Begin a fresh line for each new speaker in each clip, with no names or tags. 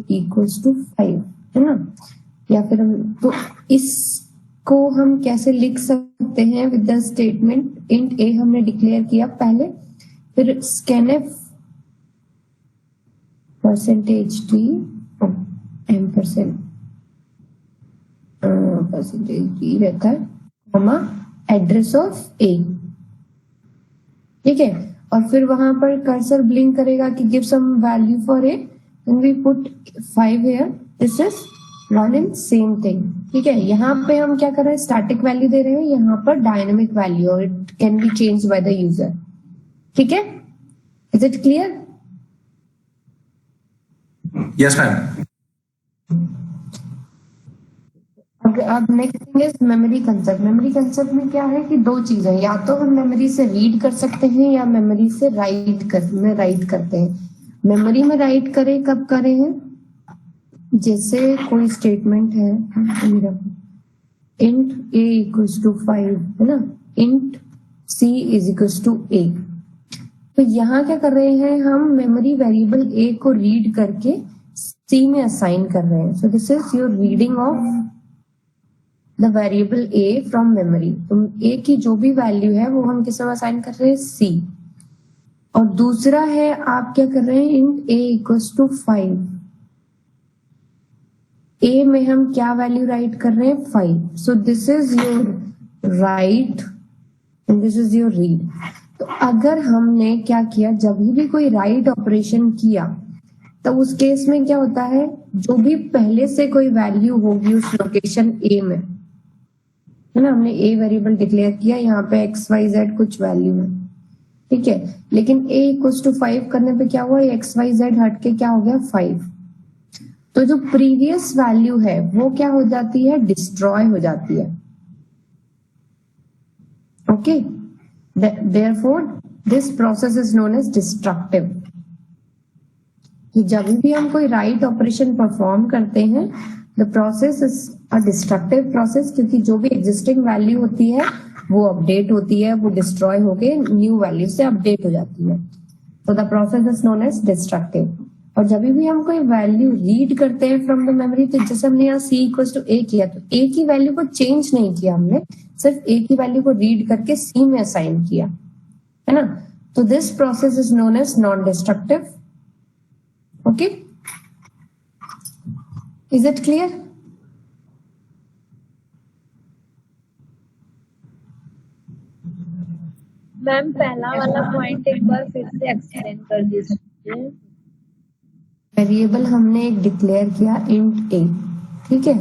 Equals to 5, है ना। या फिर हम तो इसको हम कैसे लिख सकते हैं विद द स्टेटमेंट इंट ए हमने डिक्लेयर किया पहले, फिर scanf percentage T percentage T रहता है कॉमा एड्रेस ऑफ ए, ठीक है। और फिर वहां पर कर्सर ब्लिंक करेगा कि give some value for A and we put 5 here, this is one in same thing, ठीक है। यहाँ पे हम क्या कर रहे हैं, स्टैटिक वैल्यू दे रहे हैं, यहाँ पर डायनेमिक वैल्यू और it can be change by the user, ठीक है। Is it clear?
Yes ma'am.
अब next thing is memory concept. Memory concept में क्या है कि दो चीजें, या तो हम मेमोरी से रीड कर सकते हैं या मेमोरी से राइट करते हैं। मेमोरी में राइट करें कब करें हैं, जैसे कोई स्टेटमेंट है इंट ए इक्वल्स टू 5, है ना, int c is equals to a. तो यहाँ क्या कर रहे हैं, हम मेमोरी वेरिएबल ए को रीड करके सी में असाइन कर रहे हैं। सो this is your reading of the variable A from memory. तो ए की जो भी वैल्यू है वो हम किस में असाइन कर रहे हैं, सी। और दूसरा है आप क्या कर रहे हैं, इंट ए इक्वल्स टू 5, ए में हम क्या वैल्यू राइट कर रहे हैं, 5। सो this is your right and this is your read. तो अगर हमने क्या किया, जब भी कोई राइट ऑपरेशन किया तो उस केस में क्या होता है, जो भी पहले से कोई वैल्यू होगी उस लोकेशन ए में, है ना, हमने ए वेरिएबल डिक्लेयर किया, यहाँ पे एक्स वाई जेड कुछ वैल्यू है, ठीक है। लेकिन ए इक्वल्स टू 5 करने पे क्या हुआ, एक्स वाई जेड हट के क्या हो गया, 5। तो जो प्रीवियस वैल्यू है वो क्या हो जाती है, डिस्ट्रॉय हो जाती है, okay. Therefore this process is known as destructive. जब भी हम कोई राइट ऑपरेशन परफॉर्म करते हैं, the process is a destructive process, क्योंकि जो भी एग्जिस्टिंग वैल्यू होती है वो अपडेट होती है, वो डिस्ट्रॉय होके न्यू वैल्यू से अपडेट हो जाती है। तो the process is known as destructive. और जब भी हम कोई वैल्यू रीड करते हैं फ्रॉम द मेमोरी, तो जैसे हमने यहाँ सी इक्वल्स टू ए किया, तो ए की वैल्यू को चेंज नहीं किया हमने, सिर्फ ए की वैल्यू को रीड करके सी में असाइन किया, है ना। तो this process is known as non destructive, okay. Is it clear?
Ma'am पहला वाला पॉइंट एक बार फिर से एक्सप्लेन कर दीजिए।
वेरिएबल हमने एक डिक्लेयर किया इंट ए, ठीक है।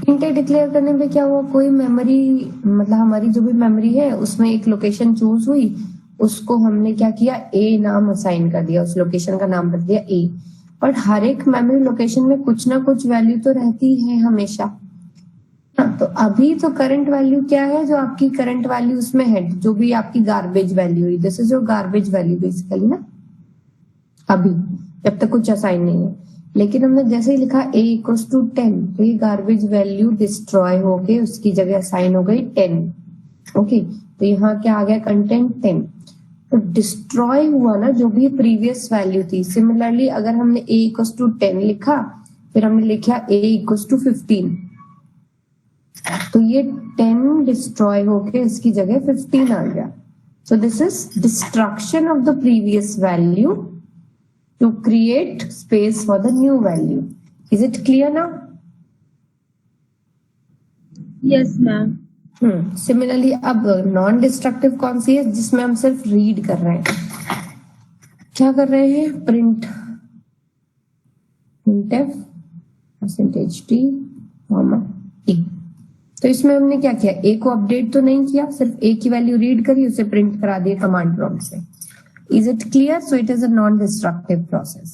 इंट ए डिक्लेयर करने पे क्या हुआ, कोई मेमोरी, मतलब हमारी जो भी मेमोरी है उसमें एक लोकेशन चूज हुई, उसको हमने क्या किया, ए नाम असाइन कर दिया, उस लोकेशन का नाम रख दिया ए। और हर एक मेमोरी लोकेशन में कुछ ना कुछ वैल्यू तो रहती है हमेशा। तो अभी तो करंट वैल्यू क्या है, जो आपकी करंट वैल्यू उसमें है, जो भी आपकी गार्बेज वैल्यू है, this is your garbage value basically ना, अभी जब तक कुछ असाइन नहीं है। लेकिन हमने जैसे ही लिखा a इक्वल्स टू 10, तो ये गार्बेज वैल्यू डिस्ट्रॉय होके उसकी जगह असाइन हो गई 10, ओके। तो यहाँ क्या आ गया, कंटेंट 10। तो डिस्ट्रॉय हुआ ना जो भी प्रीवियस वैल्यू थी। सिमिलरली अगर हमने a इक्वल्स टू 10 लिखा, फिर हमने लिखा a इक्वल्स टू 15, तो ये 10 डिस्ट्रॉय होके इसकी जगह 15 आ गया। सो this is destruction of the previous value to create space for the new value. Is it clear now?
Yes ma'am.
Similarly अब नॉन डिस्ट्रक्टिव कौन सी है, जिसमें हम सिर्फ रीड कर रहे हैं, क्या कर रहे हैं, print printf percentage t comma e। तो इसमें हमने क्या किया, a को अपडेट तो नहीं किया, सिर्फ a की वैल्यू रीड करी, उसे प्रिंट करा दिया कमांड प्रॉम्प्ट से। Is it clear? So it is a non-destructive process.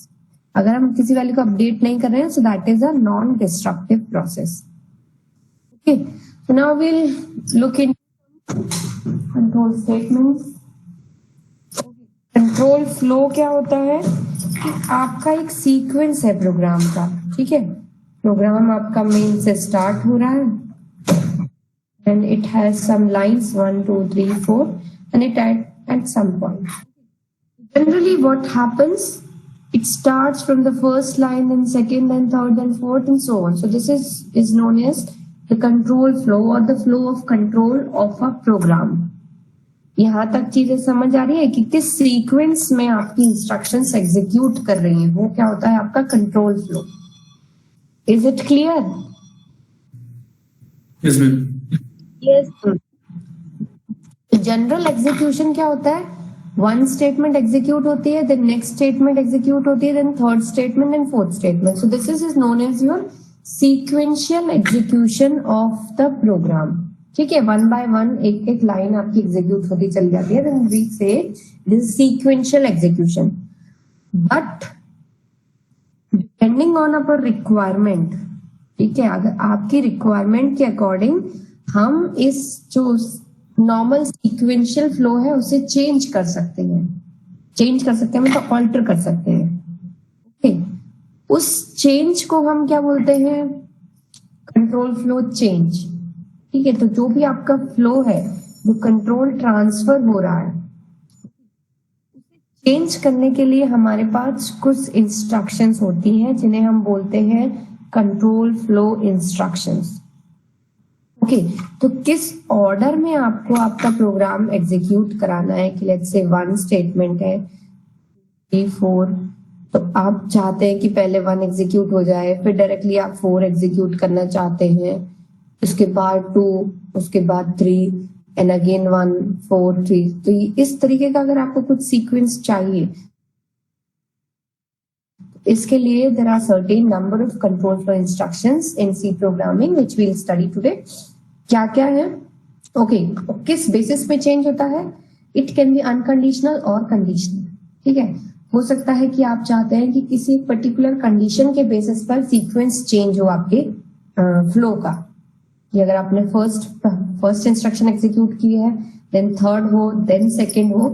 अगर हम किसी वैल्यू को अपडेट नहीं कर रहे हैं, so that is a non-destructive process. Okay. So now we'll look into control statements. Control flow क्या होता है कि आपका एक सीक्वेंस है प्रोग्राम का, ठीक है। प्रोग्राम आपका मेन से स्टार्ट हो रहा है and it has some lines 1 2 3 4 and it at some point. Generally what happens It starts from the first line, then second, then third, then fourth, and so on. So this is known as the control flow or the flow of control of a program. यहाँ तक चीजें समझ आ रही है कि किस sequence में आपकी इंस्ट्रक्शंस एग्जीक्यूट कर रही हैं, वो क्या होता है आपका control flow. Is it clear?
Yes, ma'am.
Yes.
General execution क्या होता है? वन स्टेटमेंट एग्जीक्यूट होती है, देन नेक्स्ट स्टेटमेंट एग्जीक्यूट होती है, then third statement, then fourth statement. So this is known as your sequential execution of the program. ठीक है, one by one एक एक लाइन आपकी एग्जीक्यूट होती चली जाती है. देन वी से this sequential execution. But depending on our requirement, ठीक है, अगर आपकी रिक्वायरमेंट के अकॉर्डिंग हम इस जो नॉर्मल सीक्वेंशियल फ्लो है उसे चेंज कर सकते हैं. चेंज कर सकते हैं मतलब ऑल्टर कर सकते हैं. ओके, उस चेंज को हम क्या बोलते हैं? Control flow change. ठीक है, तो जो भी आपका फ्लो है, जो कंट्रोल ट्रांसफर हो रहा है, चेंज करने के लिए हमारे पास कुछ इंस्ट्रक्शंस होती हैं जिन्हें हम बोलते हैं कंट्रोल फ्लो इंस्ट्रक्शंस. ओके, तो किस ऑर्डर में आपको आपका प्रोग्राम एग्जीक्यूट कराना है कि लेट्स से वन स्टेटमेंट है 3-4, तो आप चाहते हैं कि पहले 1 एग्जीक्यूट हो जाए, फिर डायरेक्टली आप 4 एग्जीक्यूट करना चाहते हैं, उसके बाद 2, उसके बाद 3 एंड अगेन 1 4 3. तो इस तरीके का अगर आपको कुछ सीक्वेंस चाहिए, इसके लिए there are certain number of control flow instructions in C programming which we will study today. क्या क्या है? ओके, किस बेसिस पे चेंज होता है? इट कैन बी अनकंडीशनल और कंडीशनल. ठीक है, हो सकता है कि आप चाहते हैं कि किसी पर्टिकुलर कंडीशन के बेसिस पर सीक्वेंस चेंज हो आपके फ्लो का. कि अगर आपने फर्स्ट इंस्ट्रक्शन एग्जीक्यूट की है, देन थर्ड हो, देन सेकेंड हो,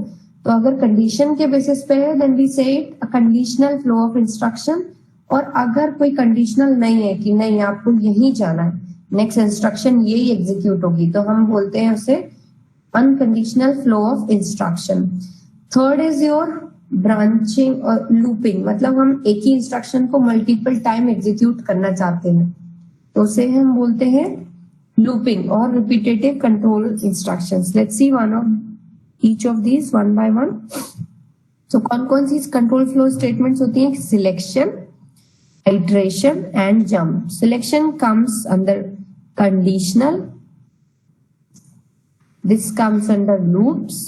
तो अगर कंडीशन के बेसिस पे है देन वी से it a conditional flow of instruction. और अगर कोई कंडीशनल नहीं है कि नहीं आपको यही जाना है, नेक्स्ट इंस्ट्रक्शन यही एग्जीक्यूट होगी, तो हम बोलते हैं उसे unconditional flow of instruction. Third is your branching और लूपिंग, मतलब हम एक ही इंस्ट्रक्शन को मल्टीपल टाइम एग्जीक्यूट करना चाहते हैं, तो उसे हम बोलते हैं लूपिंग और repetitive control instructions. Let's see one of each of these one by one. So कौन कौन सी कंट्रोल फ्लो स्टेटमेंट्स होती हैं? Selection, iteration and jump. Selection comes under conditional, this comes under loops,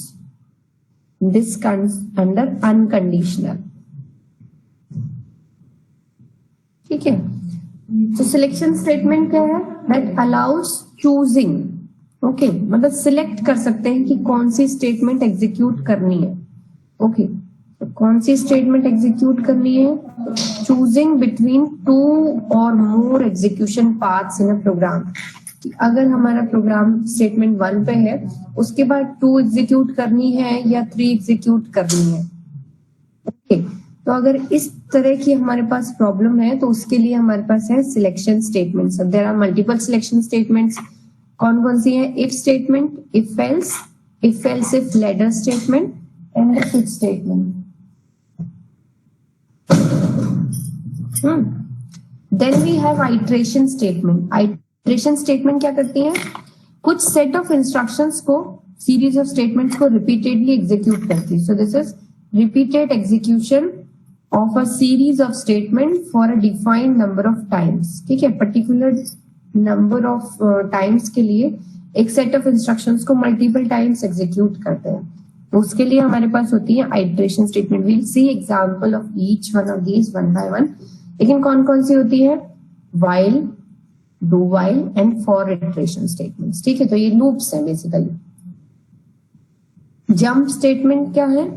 this comes under unconditional. ठीक है, तो selection statement क्या है? that allows choosing. Okay, मतलब सिलेक्ट कर सकते हैं कि कौन सी स्टेटमेंट एग्जीक्यूट करनी है. ओके, तो कौन सी स्टेटमेंट एग्जीक्यूट करनी है? चूजिंग बिटवीन 2 और मोर एग्जीक्यूशन पाथ्स इन अ प्रोग्राम. अगर हमारा प्रोग्राम स्टेटमेंट 1 पे है, उसके बाद 2 एग्जीक्यूट करनी है या 3 एग्जीक्यूट करनी है. ओके, तो अगर इस तरह की हमारे पास प्रॉब्लम है तो उसके लिए हमारे पास है selection statements. There are multiple selection statements. कौन कौन सी है? If statement, if else if ladder statement and the switch statement. Then we have iteration statement. Iteration statement क्या करती है? कुछ सेट ऑफ इंस्ट्रक्शंस को, सीरीज ऑफ स्टेटमेंट्स को रिपीटेडली एग्जीक्यूट करती है. So this is repeated execution of a series of statement for a defined number of times. ठीक है, पर्टिकुलर नंबर ऑफ टाइम्स के लिए एक सेट ऑफ इंस्ट्रक्शंस को मल्टीपल टाइम्स एग्जीक्यूट करते हैं, तो उसके लिए हमारे पास होती है iteration statement. We will see example of each one of these one by one. लेकिन कौन कौन सी होती है? While, do while and for iteration statements. ठीक है, तो ये लूप्स है बेसिकली. जंप स्टेटमेंट क्या है?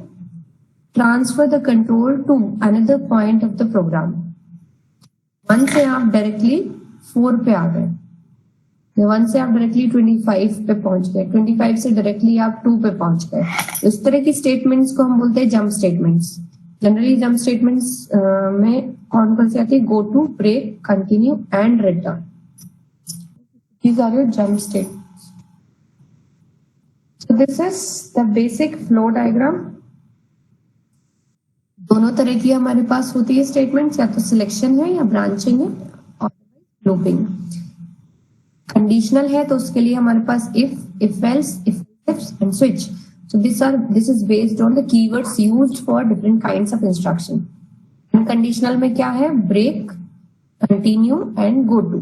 Transfer the control to another point of the program. 1 से आप डायरेक्टली 4 पे आ गए, 1 से आप डायरेक्टली 25 पे पहुंच गए, 25 से डायरेक्टली आप 2 पे पहुंच गए. इस तरह की स्टेटमेंट्स को हम बोलते हैं jump statements. Generally jump statements में कौन कौन सी आती है? Go to, break, continue and return. These are your jump statements. So this is the basic flow diagram. दोनों तरह की हमारे पास होती है स्टेटमेंट्स, या तो सिलेक्शन है या ब्रांचिंग है और लूपिंग। कंडीशनल है तो उसके लिए हमारे पास if else, if and switch. So this is based on the keywords used for different kinds of instruction. And conditional में क्या है? break, continue and go to.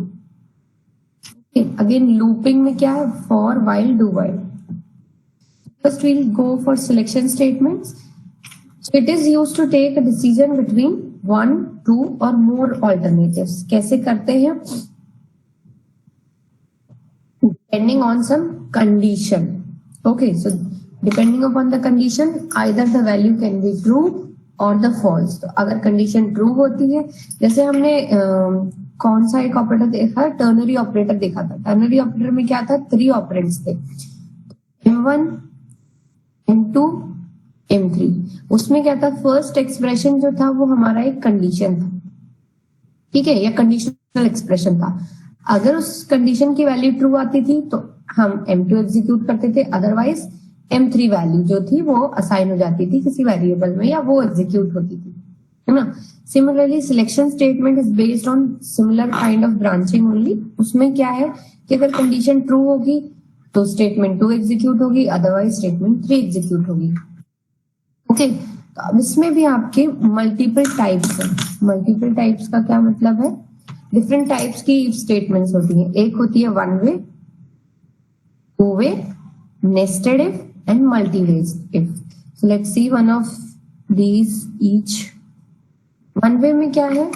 Okay. Again looping में क्या है? for, while, do while. First we'll go for selection statements. So it is used to take a decision between one, two or more alternatives. कैसे करते हैं? Depending on some condition. Okay, so depending upon the condition, either the value can be true or the false. तो अगर condition true होती है, जैसे हमने कौन सा एक ऑपरेटर देखा, टर्नरी ऑपरेटर देखा था। टर्नरी ऑपरेटर में क्या था? 3 ऑपरेंड्स थे, M1, M2, M3। उसमें क्या था? फर्स्ट एक्सप्रेशन जो था वो हमारा एक कंडीशन था, ठीक है, या कंडीशनल एक्सप्रेशन था। अगर उस कंडीशन की वैल्यू ट्रू आती थी तो हम M2 एग्जीक्यूट करते थे, अदरवाइज M3 वैल्यू जो थी वो असाइन हो जाती थी किसी वेरिएबल में, या वो एग्जीक्यूट होती थी, है ना। Similarly selection statement is based on similar kind of branching only. उसमें क्या है कि अगर कंडीशन ट्रू होगी तो स्टेटमेंट 2 एग्जीक्यूट होगी, अदरवाइज स्टेटमेंट 3 एग्जीक्यूट होगी। ओके, तो अब इसमें भी आपके मल्टीपल टाइप्स हैं। मल्टीपल टाइप्स का क्या मतलब है? डिफरेंट टाइप्स की इफ स्टेटमेंट्स होती हैं। एक होती है one way, two way, nested if and multi way if. So let's see one of these each. One way में क्या है?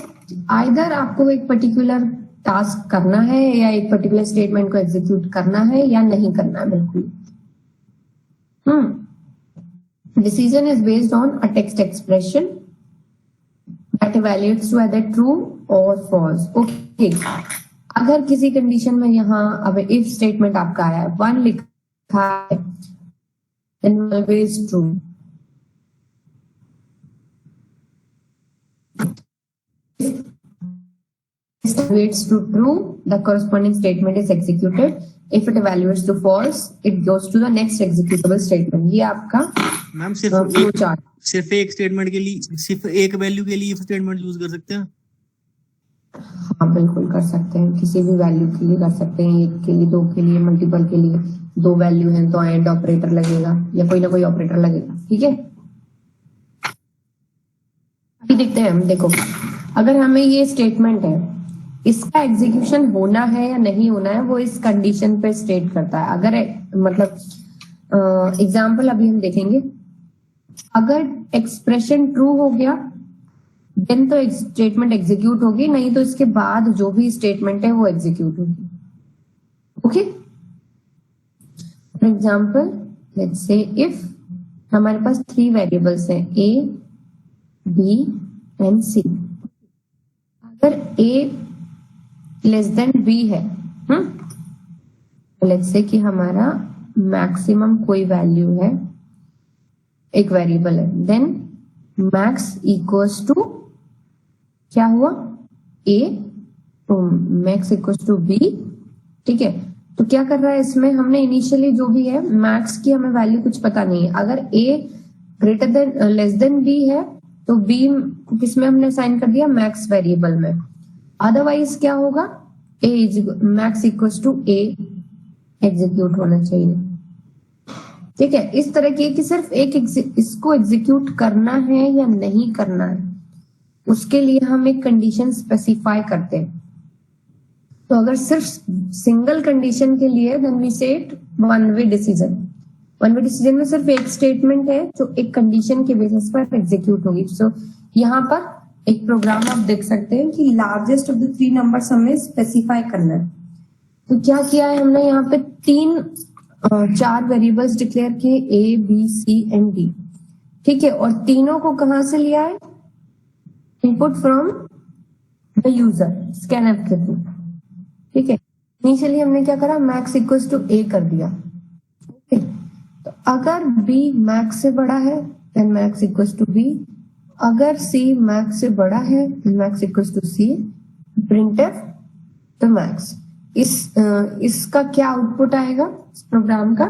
आइदर आपको एक पर्टिकुलर टास्क करना है या एक पर्टिकुलर स्टेटमेंट को एग्जीक्यूट करना है या नहीं करना है, बिल्कुल। Decision is based on a text expression that evaluates whether true or false. Okay. अगर किसी कंडीशन में यहाँ अब if स्टेटमेंट आपका आया है, 1 लिखा है, then always true. If it evaluates to true, the corresponding statement is executed. If it evaluates to false, it goes to the next executable statement. ये आपका
मैम सिर्फ एक स्टेटमेंट के लिए, सिर्फ एक वैल्यू के लिए स्टेटमेंट यूज कर सकते हैं?
हाँ बिल्कुल कर सकते हैं, किसी भी वैल्यू के लिए कर सकते हैं, एक के लिए, 2 के लिए, मल्टीपल के लिए। 2 वैल्यू हैं तो एंड ऑपरेटर लगेगा या कोई ना कोई ऑपरेटर लगेगा, ठीक है। अभी देखते हैं हम, देखो अगर हमें ये स्टेटमेंट है, इसका एग्जीक्यूशन होना है या नहीं होना है वो इस कंडीशन पे स्टेट करता है। अगर मतलब एग्जाम्पल अभी हम देखेंगे, अगर एक्सप्रेशन ट्रू हो गया देन तो स्टेटमेंट एग्जीक्यूट होगी, नहीं तो इसके बाद जो भी स्टेटमेंट है वो एग्जीक्यूट होगी। Okay, for example let's say if हमारे पास 3 वेरिएबल्स हैं, A, B एंड C। अगर A लेस देन B है, लेट्स से कि हमारा मैक्सिमम कोई वैल्यू है, एक वेरिएबल है, देन मैक्स इक्वल्स टू क्या हुआ? A, तो मैक्स इक्वल्स टू B, ठीक है। तो क्या कर रहा है इसमें, हमने इनिशियली जो भी है मैक्स की हमें वैल्यू कुछ पता नहीं है। अगर A greater than less than B है तो B को किसमें हमने असाइन कर दिया? मैक्स वेरिएबल में। अदरवाइज क्या होगा? A max equals to A execute होना चाहिए, ठीक है। इस तरह की कि सिर्फ एक इसको एग्जीक्यूट करना है या नहीं करना है, उसके लिए हम एक कंडीशन स्पेसिफाई करते हैं। तो अगर सिर्फ सिंगल कंडीशन के लिए then we set one way decision. One way decision में सिर्फ एक स्टेटमेंट है जो एक कंडीशन के बेसिस पर एग्जीक्यूट होगी। सो यहाँ पर एक प्रोग्राम आप देख सकते हैं कि लार्जेस्ट ऑफ द 3 नंबर्स हमें स्पेसिफाई करना है। तो क्या किया है हमने, यहाँ पे 4 वेरिएबल्स डिक्लेयर किए, A, B, C and D, ठीक है। और तीनों को कहां से लिया है? Input from the user scanf के थ्रू, ठीक है। इनिशियली हमने क्या करा? मैक्स इक्वल्स टू A कर दिया, ओके। तो अगर B मैक्स से बड़ा है then max equals to B, अगर C मैक्स से बड़ा है then max equals to C, printf the max. इसका क्या आउटपुट आएगा इस प्रोग्राम का?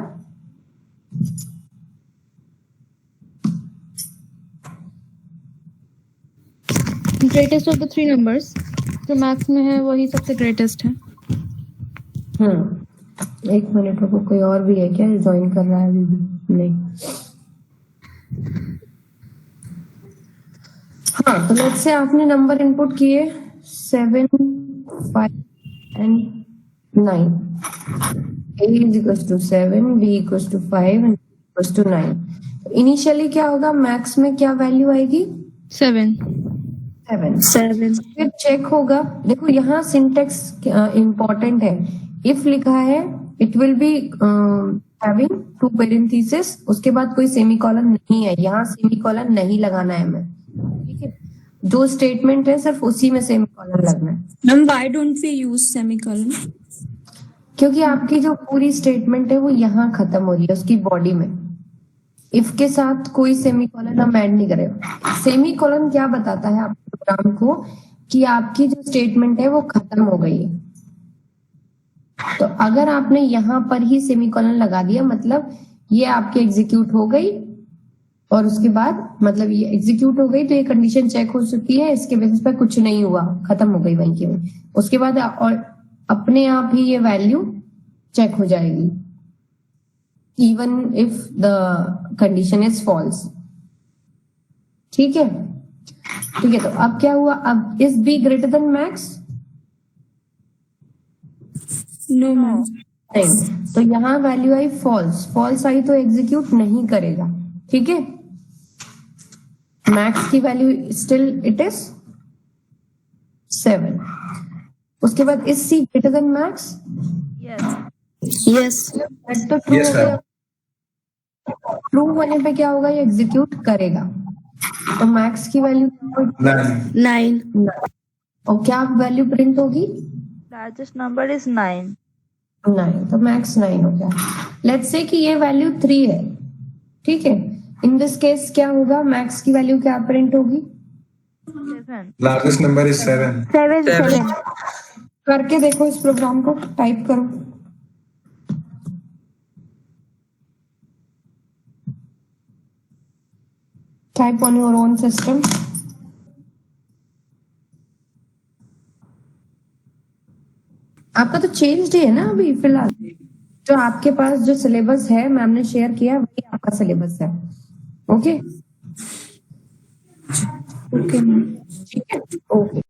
ग्रेटेस्ट ऑफ द 3 नंबर्स जो मैथ्स में है वही सबसे ग्रेटेस्ट है।
एक मिनट रुको, कोई और भी है क्या ज्वाइन कर रहा है अभी भी? नहीं। हाँ, तो लेट्स से आपने नंबर इनपुट किए 7, 5 and 9। A equals to 7, B equals to 5 and equals to 9। Initially क्या होगा, मैक्स में क्या वैल्यू आएगी?
7।
फिर चेक होगा, देखो यहाँ सिंटेक्स इंपॉर्टेंट है। इफ लिखा है it will be having 2 parenthesis, उसके बाद कोई सेमीकोलन नहीं है, यहाँ सेमीकोलन नहीं लगाना है हमें, ठीक है? जो स्टेटमेंट है सिर्फ उसी में सेमीकोलन लगना है।
Ma'am why don't we use semicolon?
क्योंकि आपकी जो पूरी स्टेटमेंट है वो यहाँ खत्म हो रही है उसकी बॉडी में। इफ के साथ कोई सेमीकोलन हम ऐड नहीं करेगा। सेमीकोलन क्या बताता है आपके प्रोग्राम को कि आपकी जो स्टेटमेंट है वो खत्म हो गई है। तो अगर आपने यहाँ पर ही सेमीकोलन लगा दिया मतलब ये आपके एग्जीक्यूट हो गई, और उसके बाद मतलब ये एग्जीक्यूट हो गई तो ये कंडीशन चेक हो चुकी है, इसके बेसिस पर कुछ नहीं हुआ, खत्म हो गई वहीं की वहीं। उसके बाद और अपने आप ही ये वैल्यू चेक हो जाएगी even if the condition is false। ठीक है, ठीक है। तो अब क्या हुआ, अब is b greater than max?
No ma'am.
नहीं, तो यहाँ वैल्यू आई फॉल्स आई तो एग्जीक्यूट नहीं करेगा, ठीक है? मैक्स की वैल्यू स्टिल इट इज 7। उसके बाद is C greater than max?
Yes
तो ट्रू हो गया। ट्रू होने पे क्या होगा, ये एग्जीक्यूट करेगा। तो मैक्स की वैल्यू
9।
और क्या वैल्यू प्रिंट होगी?
Largest number is 9।
9, तो मैक्स 9 हो गया। लेट्स से कि ये वैल्यू 3 है, ठीक है? इन दिस केस क्या होगा, मैक्स की वैल्यू क्या प्रिंट होगी?
7।
Largest number is 7।
7।
करके देखो इस प्रोग्राम को, टाइप करो। Type on your own system. आपका तो चेंज्ड है ना अभी फिलहाल? जो आपके पास जो सिलेबस है मैम ने शेयर किया वही आपका सिलेबस है। Okay,
okay ma'am.
ठीक है, ओके।